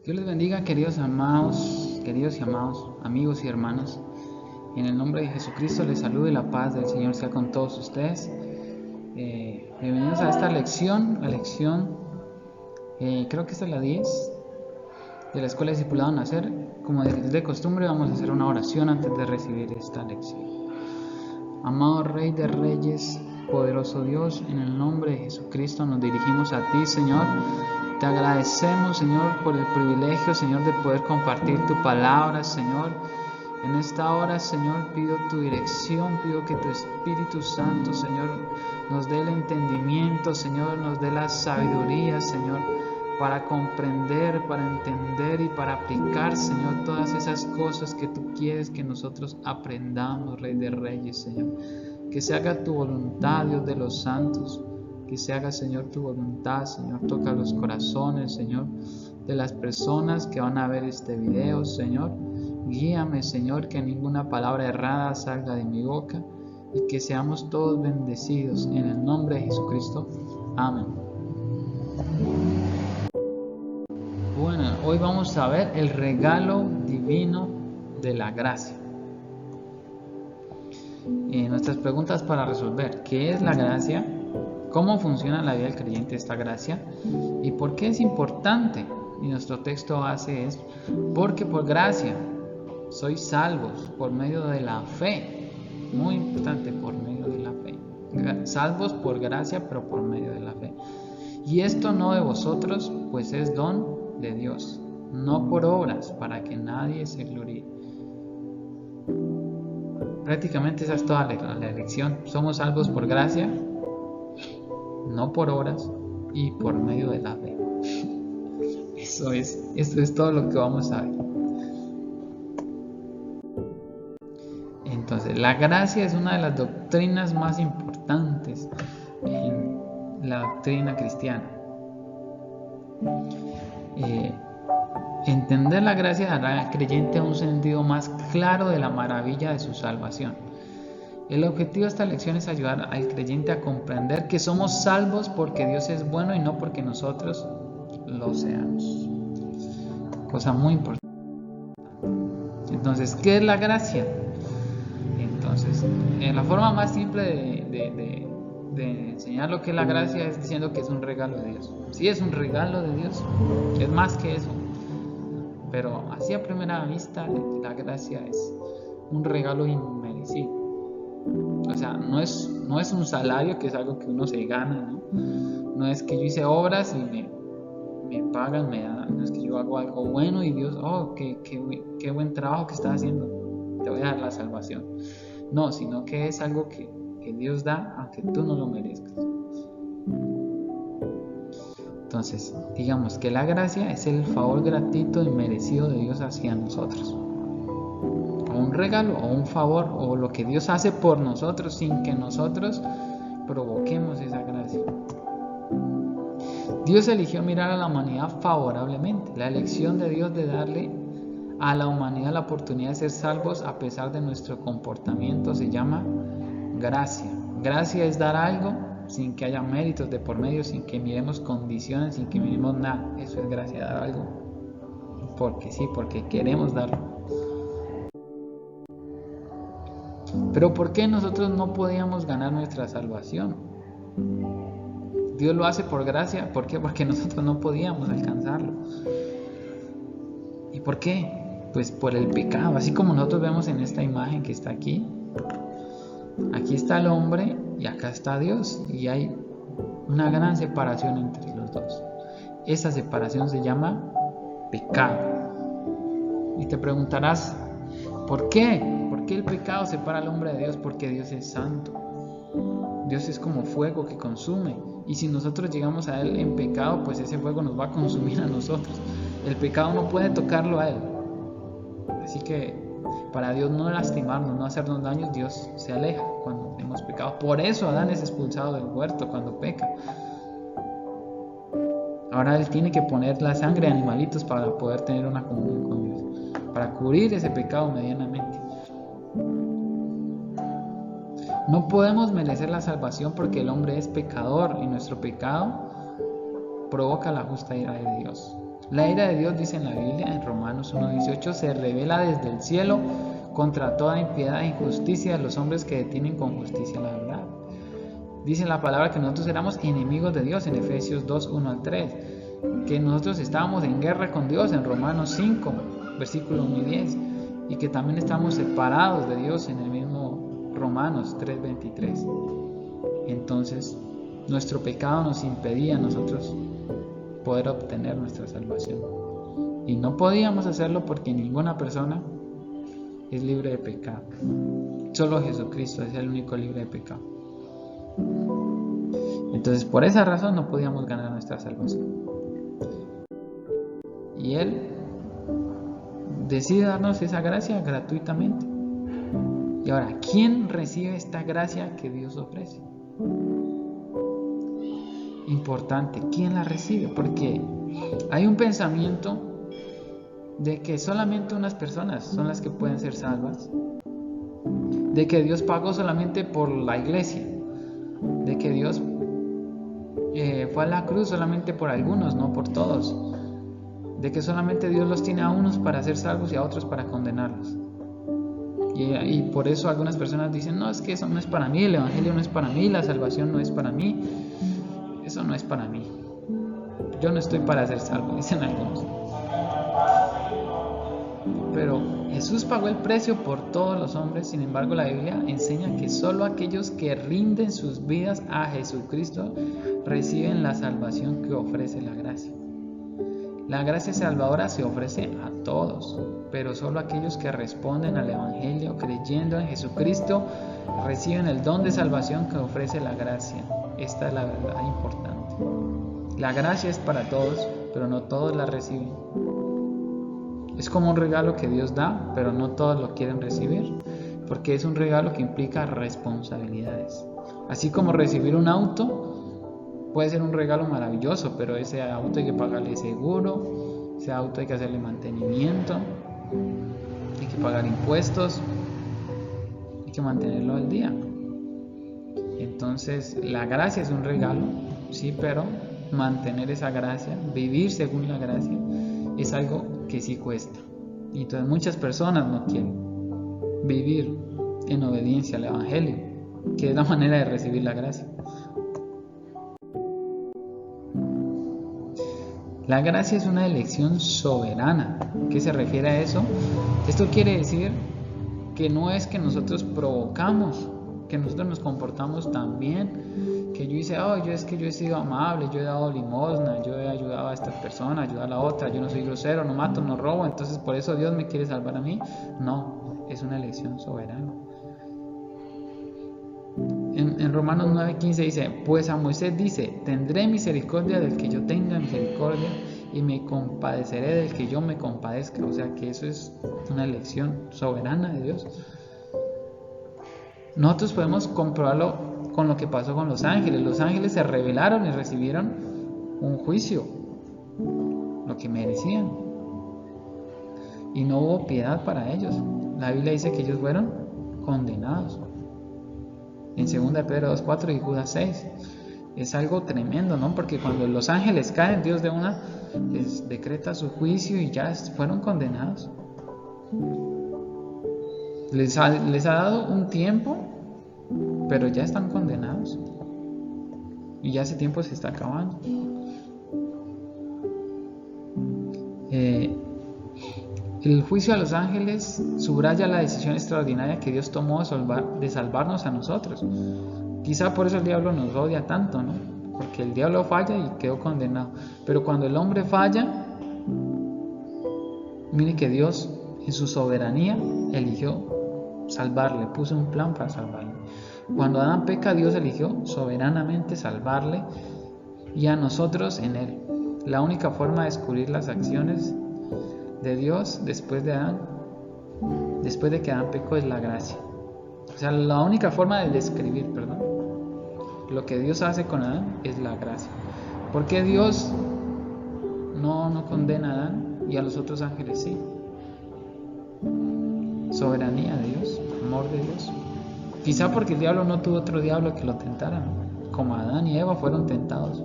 Dios les bendiga, queridos y amados amigos y hermanos. En el nombre de Jesucristo les saludo y la paz del Señor sea con todos ustedes. Bienvenidos a esta lección, creo que esta es la 10 de la Escuela de Discipulado Nacer. Como es de costumbre, vamos a hacer una oración antes de recibir esta lección. Amado Rey de Reyes, poderoso Dios, en el nombre de Jesucristo nos dirigimos a ti, Señor. Te agradecemos, Señor, por el privilegio, Señor, de poder compartir tu palabra, Señor. En esta hora, Señor, pido tu dirección, pido que tu Espíritu Santo, Señor, nos dé el entendimiento, Señor, nos dé la sabiduría, Señor, para comprender, para entender y para aplicar, Señor, todas esas cosas que tú quieres que nosotros aprendamos, Rey de Reyes, Señor. Que se haga tu voluntad, Dios de los santos. Que se haga, Señor, tu voluntad, Señor. Toca los corazones, Señor, de las personas que van a ver este video, Señor. Guíame, Señor, que ninguna palabra errada salga de mi boca y que seamos todos bendecidos en el nombre de Jesucristo. Amén. Bueno, hoy vamos a ver el regalo divino de la gracia. Nuestras preguntas para resolver: ¿qué es la gracia? ¿Cómo funciona la vida del creyente esta gracia? ¿Y por qué es importante? Y nuestro texto base es: porque por gracia sois salvos por medio de la fe. Muy importante, por medio de la fe. Salvos por gracia, pero por medio de la fe. Y esto no de vosotros, pues es don de Dios, no por obras, para que nadie se gloríe. Prácticamente esa es toda la lección. Somos salvos por gracia, no por obras, y por medio de la fe. Eso es todo lo que vamos a ver. Entonces, la gracia es una de las doctrinas más importantes en la doctrina cristiana. Entender la gracia dará al creyente un sentido más claro de la maravilla de su salvación. El objetivo de esta lección es ayudar al creyente a comprender que somos salvos porque Dios es bueno y no porque nosotros lo seamos. Cosa muy importante. Entonces, ¿qué es la gracia? Entonces, la forma más simple de enseñar lo que es la gracia es diciendo que es un regalo de Dios. Sí, es un regalo de Dios, es más que eso. Pero así a primera vista, la gracia es un regalo inmerecido. O sea, no es un salario, que es algo que uno se gana, ¿no? No es que yo hice obras y me pagan, me dan. No es que yo hago algo bueno y Dios, qué buen trabajo que estás haciendo, te voy a dar la salvación. No, sino que es algo que Dios da aunque tú no lo merezcas. Entonces, digamos que la gracia es el favor gratuito y merecido de Dios hacia nosotros. O un regalo, o un favor, o lo que Dios hace por nosotros sin que nosotros provoquemos esa gracia. Dios eligió mirar a la humanidad favorablemente. La elección de Dios de darle a la humanidad la oportunidad de ser salvos a pesar de nuestro comportamiento se llama gracia. Gracia es dar algo sin que haya méritos de por medio, sin que miremos condiciones, sin que miremos nada. Eso es gracia, dar algo porque sí, porque queremos darlo. Pero ¿por qué nosotros no podíamos ganar nuestra salvación? Dios lo hace por gracia. ¿Por qué? Porque nosotros no podíamos alcanzarlo. ¿Y por qué? Pues por el pecado. Así como nosotros vemos en esta imagen que está aquí. Aquí está el hombre y acá está Dios. Y hay una gran separación entre los dos. Esa separación se llama pecado. Y te preguntarás, ¿por qué? ¿Por qué el pecado separa al hombre de Dios? Porque Dios es santo. Dios es como fuego que consume. Y si nosotros llegamos a Él en pecado, pues ese fuego nos va a consumir a nosotros. El pecado no puede tocarlo a Él. Así que para Dios no lastimarnos, no hacernos daño, Dios se aleja cuando hemos pecado. Por eso Adán es expulsado del huerto cuando peca. Ahora Él tiene que poner la sangre de animalitos para poder tener una comunión con Dios, para cubrir ese pecado medianamente. No podemos merecer la salvación porque el hombre es pecador y nuestro pecado provoca la justa ira de Dios. La ira de Dios, dice en la Biblia, en Romanos 1:18, se revela desde el cielo contra toda impiedad e injusticia de los hombres que detienen con justicia la verdad. Dice la palabra que nosotros éramos enemigos de Dios en Efesios 2:1-3, que nosotros estábamos en guerra con Dios en Romanos 5, versículo 1 y 10, y que también estamos separados de Dios en el mismo Romanos 3:23. Entonces, nuestro pecado nos impedía a nosotros poder obtener nuestra salvación. Y no podíamos hacerlo porque ninguna persona es libre de pecado. Solo Jesucristo es el único libre de pecado. Entonces, por esa razón no podíamos ganar nuestra salvación. Y Él decide darnos esa gracia gratuitamente. Y ahora, ¿quién recibe esta gracia que Dios ofrece? Importante, ¿quién la recibe? Porque hay un pensamiento de que solamente unas personas son las que pueden ser salvas, de que Dios pagó solamente por la iglesia, de que Dios fue a la cruz solamente por algunos, no por todos, de que solamente Dios los tiene a unos para ser salvos y a otros para condenarlos. Y por eso algunas personas dicen, no, es que eso no es para mí, el evangelio no es para mí, la salvación no es para mí, eso no es para mí, yo no estoy para ser salvo, dicen algunos. Pero Jesús pagó el precio por todos los hombres. Sin embargo, la Biblia enseña que solo aquellos que rinden sus vidas a Jesucristo reciben la salvación que ofrece la gracia. La gracia salvadora se ofrece a todos, pero solo aquellos que responden al Evangelio creyendo en Jesucristo reciben el don de salvación que ofrece la gracia. Esta es la verdad importante. La gracia es para todos, pero no todos la reciben. Es como un regalo que Dios da, pero no todos lo quieren recibir, porque es un regalo que implica responsabilidades. Así como recibir un auto puede ser un regalo maravilloso, pero ese auto hay que pagarle seguro, ese auto hay que hacerle mantenimiento, hay que pagar impuestos, hay que mantenerlo al día. Entonces, la gracia es un regalo, sí, pero mantener esa gracia, vivir según la gracia, es algo que sí cuesta. Y entonces muchas personas no quieren vivir en obediencia al Evangelio, que es la manera de recibir la gracia. La gracia es una elección soberana. ¿Qué se refiere a eso? Esto quiere decir que no es que nosotros provocamos, que nosotros nos comportamos tan bien, que yo hice, yo he sido amable, yo he dado limosna, yo he ayudado a esta persona, ayudado a la otra, yo no soy grosero, no mato, no robo, entonces por eso Dios me quiere salvar a mí. No, es una elección soberana. En Romanos 9:15 dice, pues a Moisés dice, tendré misericordia del que yo tenga misericordia y me compadeceré del que yo me compadezca. O sea que eso es una elección soberana de Dios. Nosotros podemos comprobarlo con lo que pasó con los ángeles. Los ángeles se rebelaron y recibieron un juicio, lo que merecían, y no hubo piedad para ellos. La Biblia dice que ellos fueron condenados en 2 Pedro 2:4 y Judas 6. Es algo tremendo, ¿no? Porque cuando los ángeles caen, Dios de una les decreta su juicio y ya fueron condenados. Les ha dado un tiempo, pero ya están condenados y ya ese tiempo se está acabando. El juicio a los ángeles subraya la decisión extraordinaria que Dios tomó de salvarnos a nosotros. Quizá por eso el diablo nos odia tanto, ¿no? Porque el diablo falla y quedó condenado. Pero cuando el hombre falla, mire que Dios en su soberanía eligió salvarle, puso un plan para salvarle. Cuando Adán peca, Dios eligió soberanamente salvarle y a nosotros en él. La única forma de descubrir las acciones de Dios después de que Adán pecó, es la gracia. O sea, la única forma de describir, lo que Dios hace con Adán es la gracia. Porque Dios no condena a Adán y a los otros ángeles sí. Soberanía de Dios, amor de Dios. Quizá porque el diablo no tuvo otro diablo que lo tentara, ¿no? Como Adán y Eva fueron tentados.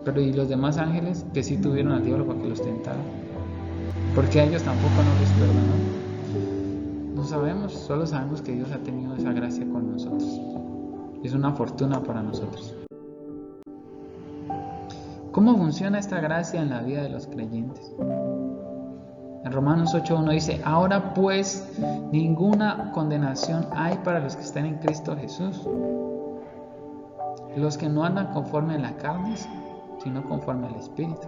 Pero ¿y los demás ángeles que sí tuvieron al diablo para que los tentara? Porque a ellos tampoco no les perdonó. No sabemos, solo sabemos que Dios ha tenido esa gracia con nosotros. Es una fortuna para nosotros. ¿Cómo funciona esta gracia en la vida de los creyentes? En Romanos 8:1 dice: ahora pues ninguna condenación hay para los que están en Cristo Jesús, los que no andan conforme a la carne, sino conforme al Espíritu.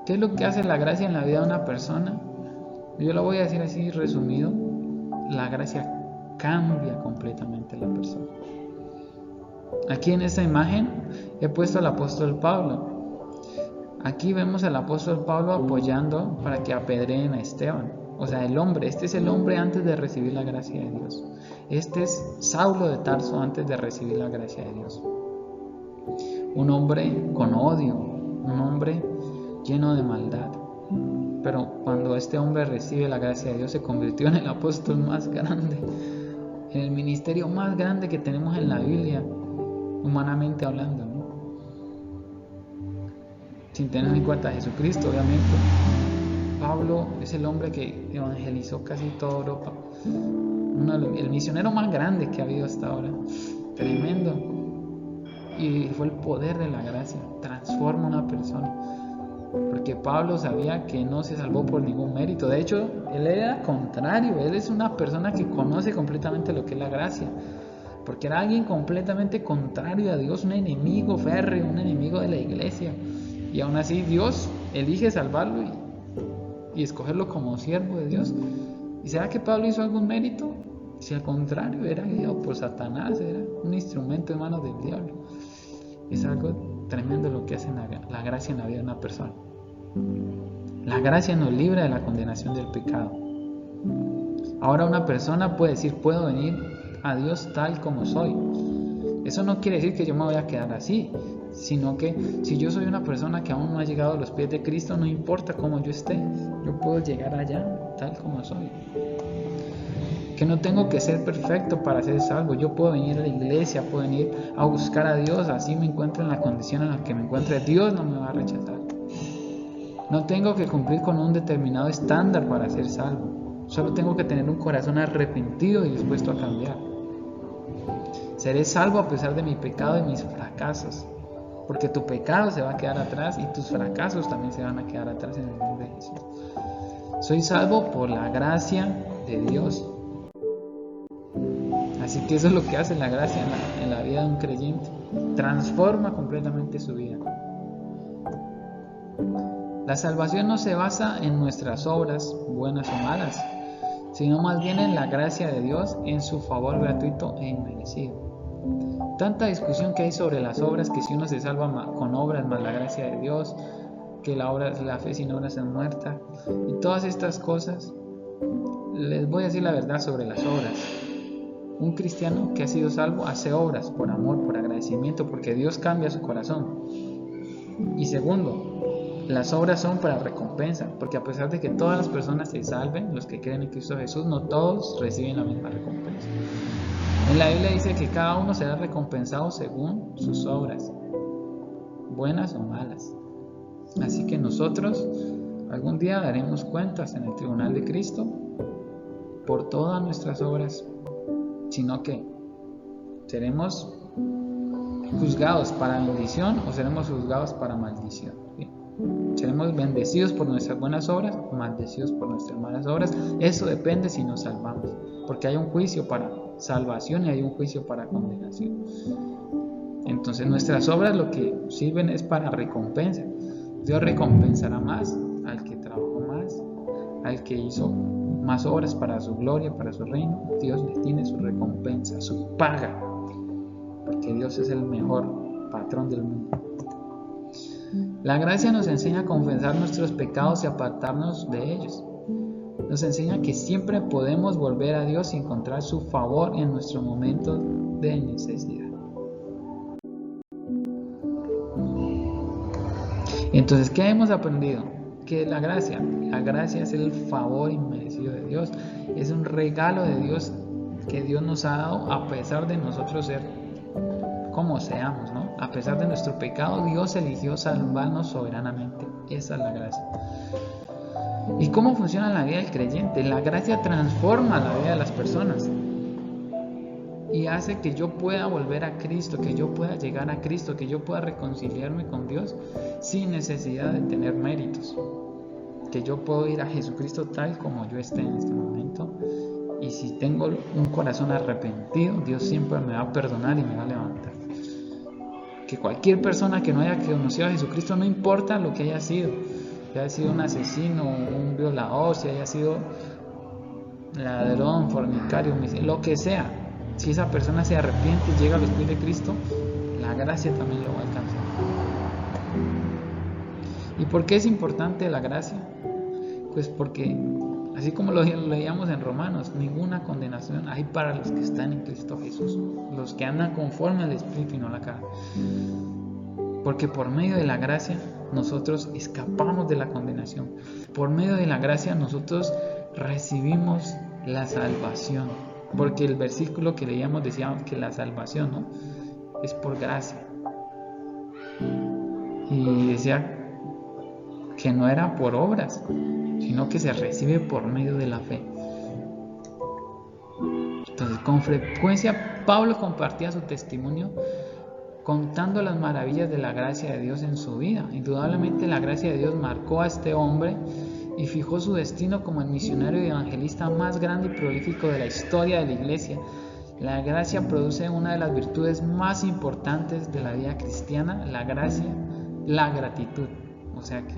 ¿Qué es lo que hace la gracia en la vida de una persona? Yo lo voy a decir así resumido: la gracia cambia completamente a la persona. Aquí en esta imagen he puesto al apóstol Pablo. Aquí vemos al apóstol Pablo apoyando para que apedreen a Esteban. O sea, el hombre, este es el hombre antes de recibir la gracia de Dios. Este es Saulo de Tarso antes de recibir la gracia de Dios. Un hombre con odio, un hombre lleno de maldad. Pero cuando este hombre recibe la gracia de Dios, se convirtió en el apóstol más grande, en el ministerio más grande que tenemos en la Biblia, humanamente hablando, ¿no? Sin tener en cuenta a Jesucristo, obviamente. Pablo es el hombre que evangelizó casi toda Europa, el misionero más grande que ha habido hasta ahora, tremendo. Y fue el poder de la gracia, transforma a una persona. Porque Pablo sabía que no se salvó por ningún mérito. De hecho, él era contrario. Él es una persona que conoce completamente lo que es la gracia, porque era alguien completamente contrario a Dios, un enemigo férreo, un enemigo de la iglesia. Y aún así Dios elige salvarlo y escogerlo como siervo de Dios. ¿Y será que Pablo hizo algún mérito? Si al contrario, era guiado por Satanás, era un instrumento en manos del diablo. Es algo tremendo lo que hace la gracia en la vida de una persona. La gracia nos libra de la condenación del pecado. Ahora una persona puede decir: puedo venir a Dios tal como soy. Eso no quiere decir que yo me voy a quedar así, sino que si yo soy una persona que aún no ha llegado a los pies de Cristo, no importa cómo yo esté, yo puedo llegar allá tal como soy. Que no tengo que ser perfecto para ser salvo. Yo puedo venir a la iglesia, puedo venir a buscar a Dios, así me encuentro en la condición en la que me encuentre. Dios no me va a rechazar. No tengo que cumplir con un determinado estándar para ser salvo. Solo tengo que tener un corazón arrepentido y dispuesto a cambiar. Seré salvo a pesar de mi pecado y mis fracasos, porque tu pecado se va a quedar atrás y tus fracasos también se van a quedar atrás en el nombre de Jesús. Soy salvo por la gracia de Dios. Así que eso es lo que hace la gracia en la vida de un creyente. Transforma completamente su vida. La salvación no se basa en nuestras obras, buenas o malas, sino más bien en la gracia de Dios, en su favor gratuito e inmerecido. Tanta discusión que hay sobre las obras, que si uno se salva con obras más la gracia de Dios, que la fe sin obras es muerta, y todas estas cosas. Les voy a decir la verdad sobre las obras. Un cristiano que ha sido salvo hace obras por amor, por agradecimiento, porque Dios cambia su corazón. Y segundo, las obras son para recompensa, porque a pesar de que todas las personas se salven, los que creen en Cristo Jesús, no todos reciben la misma recompensa. En la Biblia dice que cada uno será recompensado según sus obras, buenas o malas. Así que nosotros algún día daremos cuentas en el tribunal de Cristo por todas nuestras obras, sino que seremos juzgados para bendición o seremos juzgados para maldición. ¿Sí? Seremos bendecidos por nuestras buenas obras o maldecidos por nuestras malas obras. Eso depende si nos salvamos, porque hay un juicio para salvación y hay un juicio para condenación. Entonces nuestras obras lo que sirven es para recompensa. Dios recompensará más al que trabajó más, al que hizo más obras para su gloria, para su reino. Dios le tiene su recompensa, su paga, porque Dios es el mejor patrón del mundo. La gracia nos enseña a confesar nuestros pecados y apartarnos de ellos. Nos enseña que siempre podemos volver a Dios y encontrar su favor en nuestros momentos de necesidad. Entonces, ¿qué hemos aprendido? ¿Qué es la gracia? La gracia es el favor inmerecido de Dios. Es un regalo de Dios que Dios nos ha dado a pesar de nosotros ser como seamos, ¿no? A pesar de nuestro pecado, Dios eligió salvarnos soberanamente. Esa es la gracia. ¿Y cómo funciona la vida del creyente? La gracia transforma la vida de las personas y hace que yo pueda volver a Cristo, que yo pueda llegar a Cristo, que yo pueda reconciliarme con Dios sin necesidad de tener méritos, que yo puedo ir a Jesucristo tal como yo esté en este momento, y si tengo un corazón arrepentido, Dios siempre me va a perdonar y me va a levantar. Que cualquier persona que no haya conocido a Jesucristo, no importa lo que haya sido, si haya sido un asesino, un violador, si haya sido ladrón, fornicario, lo que sea, si esa persona se arrepiente y llega a los pies de Cristo, la gracia también lo va a alcanzar. ¿Y por qué es importante la gracia? Pues porque, así como lo leíamos en Romanos, ninguna condenación hay para los que están en Cristo Jesús, los que andan conforme al Espíritu y no la carne. Porque por medio de la gracia nosotros escapamos de la condenación. Por medio de la gracia nosotros recibimos la salvación. Porque el versículo que leíamos decía que la salvación, ¿no?, es por gracia. Y decía que no era por obras, sino que se recibe por medio de la fe. Entonces, con frecuencia Pablo compartía su testimonio contando las maravillas de la gracia de Dios en su vida. Indudablemente la gracia de Dios marcó a este hombre y fijó su destino como el misionario y evangelista más grande y prolífico de la historia de la iglesia. La gracia produce una de las virtudes más importantes de la vida cristiana, la gracia, la gratitud. O sea que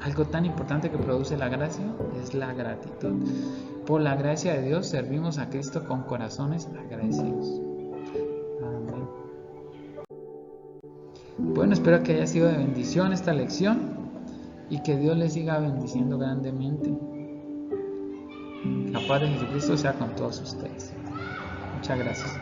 algo tan importante que produce la gracia es la gratitud. Por la gracia de Dios servimos a Cristo con corazones agradecidos. Amén. Bueno, espero que haya sido de bendición esta lección y que Dios les siga bendiciendo grandemente. La paz de Jesucristo sea con todos ustedes. Muchas gracias.